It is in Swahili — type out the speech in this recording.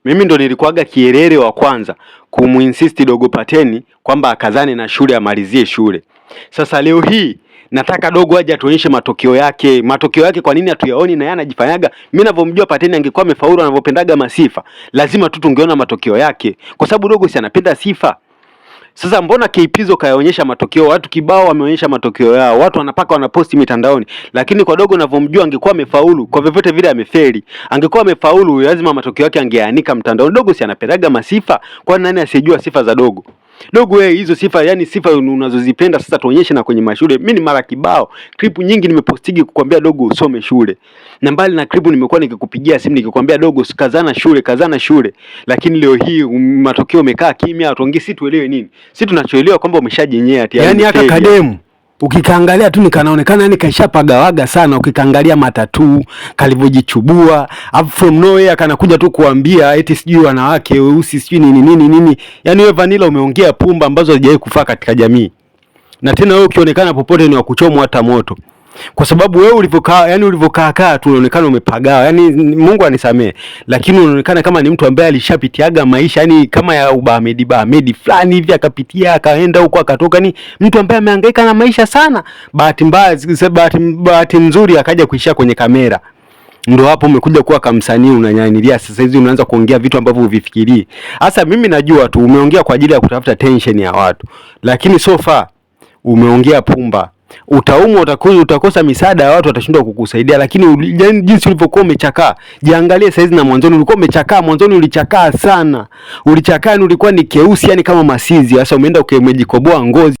Mimi ndo nilikuwaga kielele wa kwanza kumuinsist Dogo Pateni kwamba akazane na shule, amalizie shule. Sasa leo hii nataka Dogo aje atuonyeshe matokeo yake. Matokeo yake kwa nini hatuyaoni? Na yeye anajifanyaga, mimi ninavyomjua Pateni angekuwa amefaulu anavyopendaga masifa, lazima tu tungeona matokeo yake, kwa sababu Dogo si anapenda sifa. Sasa mbona Kpizo kayaonyesha matokeo, watu kibao wameonyesha matokeo yao, watu wanapaka wanaposti mitandaoni, lakini kwa Dogo ninavyomjua angekuwa amefaulu, kwa vyovyote vile amefeli. Angekuwa amefaulu lazima matokeo yake angeanika mtandaoni. Dogo si anapendaga masifa, kwa nani asijua sifa za Dogo? Dogo wewe hizo sifa, yani sifa unazozipenda sasa tuonyeshe na kwenye mashule. Mimi ni mara kibao clip nyingi nimepostigi kukwambia Dogo usome shule. Na mbali na clip nimekuwa nikikupigia simu nikikwambia Dogo kazana shule, kazana shule. Lakini leo hii matokeo umekaa kimya, watu si tuelewe nini? Sisi tunachoelewa kwamba umeshajenyea tayari. Yani haka kademu ukikaangalia tu nikanaonekana yani kaishapagawaga sana. Ukikaangalia matatu kalivyojichubua, up from nowhere kanakuja tu kuambia eti sijui wanawake weusi sijui nini. Yani wewe Vanilla umeongea pumba ambazo hazijawahi kufaa katika jamii. Na tena wewe ukionekana popote ni wakuchomwa hata moto. Kwa sababu wewe ulivyokaa tu unaonekana umepagawa. Yani Mungu anisamee, lakini unaonekana kama ni mtu ambaye alishapitiaga maisha, yani kama ya Bahmedi fulani hivi, akapitia akaenda huko akatoka. Ni mtu ambaye amehangaika na maisha sana. Bahati nzuri akaja kuishia kwenye kamera. Ndio hapo umekuja kuwa kamsanii unanyanilia sasa hizi unaanza kuongea vitu ambavyo uvifikirii. Sasa mimi najua tu umeongea kwa ajili ya kutafuta tension ya watu, lakini so far umeongea pumba. Utaumwa, utakosa misaada ya watu, watashindwa kukusaidia. Lakini jinsi ulivyokuwa umechakaa, jiangalie saizi na mwanzoni ulikuwa umechakaa. Mwanzoni ulichakaa sana, ulikuwa ni keusi yani kama masizi. Sasa umeenda umejikoboa ngozi.